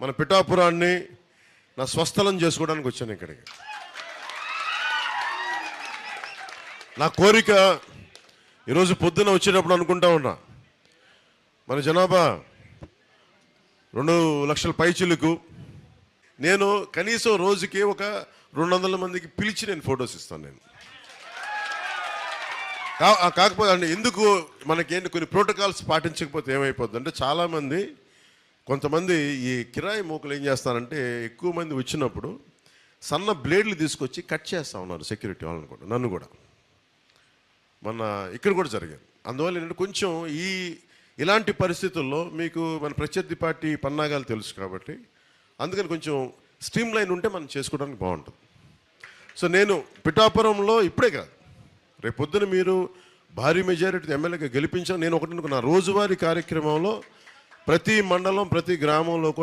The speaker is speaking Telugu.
మన పిఠాపురాన్ని నా స్వస్థలం చేసుకోవడానికి వచ్చాను ఇక్కడికి. నా కోరిక ఈరోజు పొద్దున వచ్చేటప్పుడు అనుకుంటా ఉన్నా, మన జనాభా 2 లక్షల పైచిలుకు, నేను కనీసం రోజుకి ఒక 200 మందికి పిలిచి నేను ఫొటోస్ ఇస్తాను. నేను కాకపోతే అంటే ఎందుకు మనకేంటి కొన్ని ప్రోటోకాల్స్ పాటించకపోతే ఏమైపోద్ది అంటే, చాలామంది కొంతమంది ఈ కిరాయి మూకలు ఏం చేస్తారంటే, ఎక్కువ మంది వచ్చినప్పుడు సన్న బ్లేడ్లు తీసుకొచ్చి కట్ చేస్తూ ఉన్నారు సెక్యూరిటీ వాళ్ళని కూడా, నన్ను కూడా. మన ఇక్కడ కూడా జరిగింది. అందువల్ల ఏంటంటే కొంచెం ఇలాంటి పరిస్థితుల్లో మీకు మన ప్రత్యర్థి పార్టీ పన్నాగాలు తెలుసు కాబట్టి, అందుకని కొంచెం స్ట్రీమ్ లైన్ ఉంటే మనం చేసుకోవడానికి బాగుంటుంది. సో నేను పిఠాపురంలో ఇప్పుడే కాదు, రేపు పొద్దున మీరు భారీ మెజారిటీ ఎమ్మెల్యేగా గెలిపించాను. నేను ఒకటి అనుకున్నా, రోజువారీ కార్యక్రమంలో ప్రతి మండలం ప్రతి గ్రామంలో కూడా